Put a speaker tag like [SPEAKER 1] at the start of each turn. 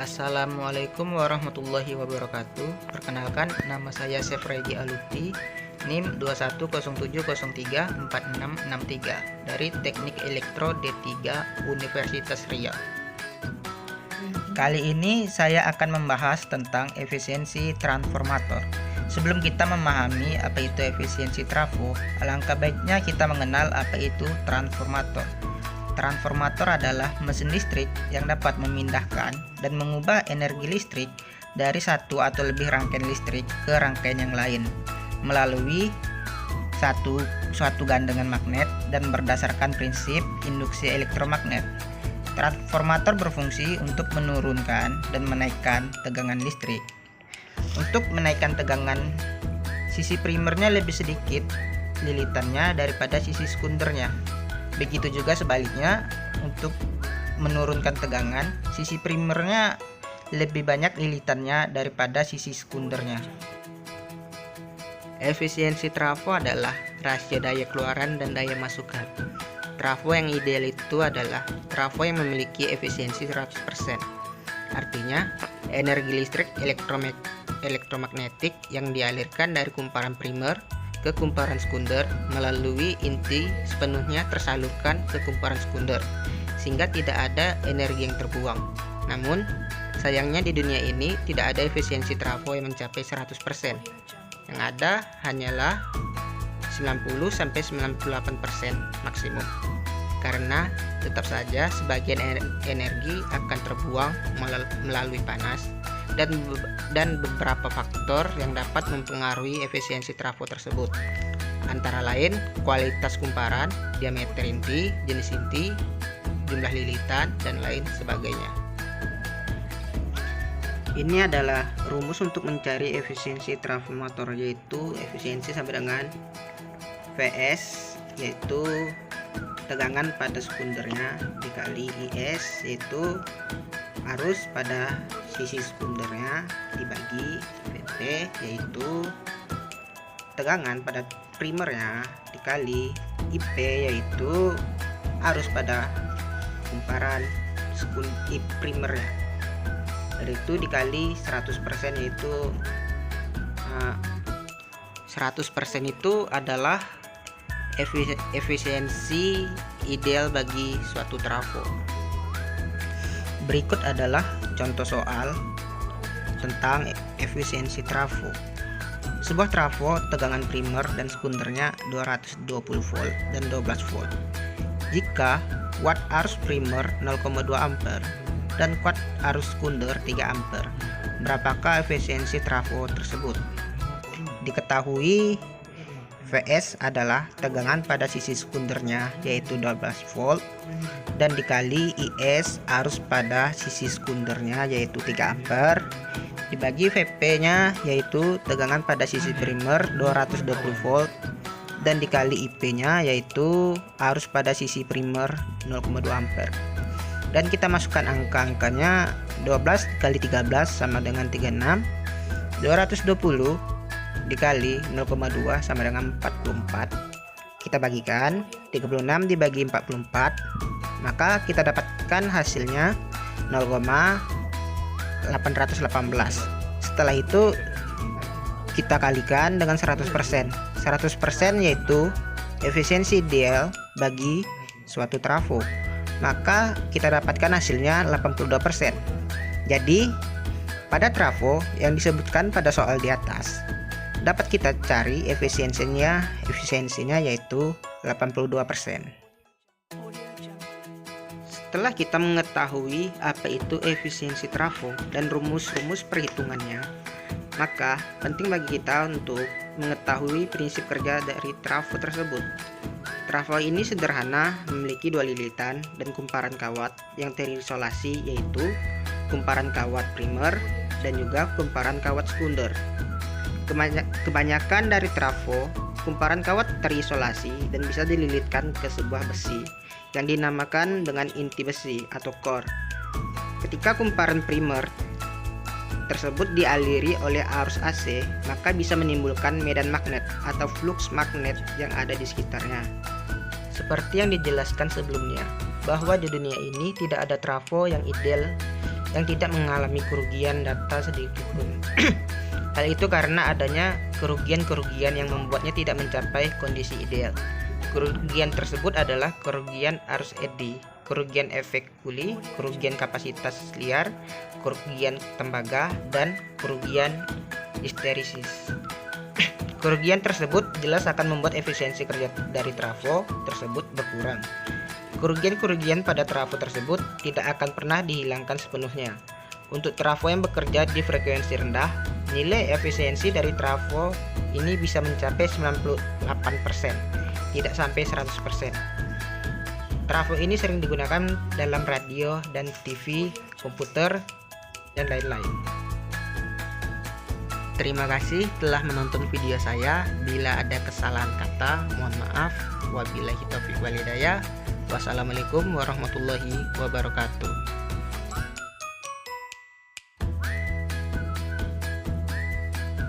[SPEAKER 1] Assalamualaikum warahmatullahi wabarakatuh. Perkenalkan, nama saya Chef Regi Alukti, NIM 2107034663 dari Teknik Elektro D3 Universitas Riau. Kali ini saya akan membahas tentang efisiensi transformator. Sebelum kita memahami apa itu efisiensi trafo, alangkah baiknya kita mengenal apa itu transformator. Transformator adalah mesin listrik yang dapat memindahkan dan mengubah energi listrik dari satu atau lebih rangkaian listrik ke rangkaian yang lain melalui suatu gandengan magnet dan berdasarkan prinsip induksi elektromagnet. Transformator berfungsi untuk menurunkan dan menaikkan tegangan listrik. Untuk menaikkan tegangan, sisi primernya lebih sedikit lilitannya daripada sisi sekundernya. Begitu juga sebaliknya, untuk menurunkan tegangan, sisi primernya lebih banyak lilitannya daripada sisi sekundernya. Efisiensi trafo adalah rasio daya keluaran dan daya masukan. Trafo yang ideal itu adalah trafo yang memiliki efisiensi 100%. Artinya, energi listrik elektromagnetik yang dialirkan dari kumparan primer ke kumparan sekunder melalui inti sepenuhnya tersalurkan ke kumparan sekunder, sehingga tidak ada energi yang terbuang. Namun, sayangnya di dunia ini tidak ada efisiensi trafo yang mencapai 100%. Yang ada hanyalah 90-98% maksimum. Karena tetap saja sebagian energi akan terbuang melalui panas dan beberapa faktor yang dapat mempengaruhi efisiensi trafo tersebut, antara lain kualitas kumparan, diameter inti, jenis inti, jumlah lilitan, dan lain sebagainya. Ini adalah rumus untuk mencari efisiensi transformator, yaitu efisiensi sama dengan Vs, yaitu tegangan pada sekundernya, dikali Is, yaitu arus pada sisi sekundernya, dibagi Vp, yaitu tegangan pada primernya, dikali Ip, yaitu arus pada kumparan primernya. Dari itu dikali 100%, yaitu 100% itu adalah efisiensi ideal bagi suatu trafo. Berikut adalah contoh soal tentang efisiensi trafo. Sebuah trafo tegangan primer dan sekundernya 220 volt dan 12 volt. Jika watt arus primer 0,2 ampere dan watt arus sekunder 3 ampere, berapakah efisiensi trafo tersebut? Diketahui Vs adalah tegangan pada sisi sekundernya, yaitu 12 volt, dan dikali Is arus pada sisi sekundernya, yaitu 3 ampere, dibagi Vp nya, yaitu tegangan pada sisi primer 220 volt, dan dikali Ip nya, yaitu arus pada sisi primer 0,2 ampere. Dan kita masukkan angka-angkanya. 12 kali 13 sama dengan 36, 220 dikali 0,2 sama dengan 44. Kita bagikan 36 dibagi 44, maka kita dapatkan hasilnya 0,818. Setelah itu kita kalikan dengan 100%. 100% yaitu efisiensi ideal bagi suatu trafo, maka kita dapatkan hasilnya 82%. Jadi pada trafo yang disebutkan pada soal di atas, dapat kita cari efisiensinya yaitu 82%. Setelah kita mengetahui apa itu efisiensi trafo dan rumus-rumus perhitungannya, maka penting bagi kita untuk mengetahui prinsip kerja dari trafo tersebut. Trafo ini sederhana, memiliki dua lilitan dan kumparan kawat yang terisolasi, yaitu kumparan kawat primer dan juga kumparan kawat sekunder. Kebanyakan dari trafo, kumparan kawat terisolasi dan bisa dililitkan ke sebuah besi yang dinamakan dengan inti besi atau core. Ketika kumparan primer tersebut dialiri oleh arus AC, maka bisa menimbulkan medan magnet atau flux magnet yang ada di sekitarnya. Seperti yang dijelaskan sebelumnya, bahwa di dunia ini tidak ada trafo yang ideal yang tidak mengalami kerugian data sedikit pun. Hal itu karena adanya kerugian-kerugian yang membuatnya tidak mencapai kondisi ideal. Kerugian tersebut adalah kerugian arus eddy, kerugian efek kuli, kerugian kapasitas liar, kerugian tembaga, dan kerugian histeresis. Kerugian tersebut jelas akan membuat efisiensi kerja dari trafo tersebut berkurang. Kerugian-kerugian pada trafo tersebut tidak akan pernah dihilangkan sepenuhnya. Untuk trafo yang bekerja di frekuensi rendah, nilai efisiensi dari trafo ini bisa mencapai 98%, tidak sampai 100%. Trafo ini sering digunakan dalam radio dan TV, komputer, dan lain-lain. Terima kasih telah menonton video saya. Bila ada kesalahan kata, mohon maaf. Wabillahi taufiq wal hidayah. Wassalamualaikum warahmatullahi wabarakatuh.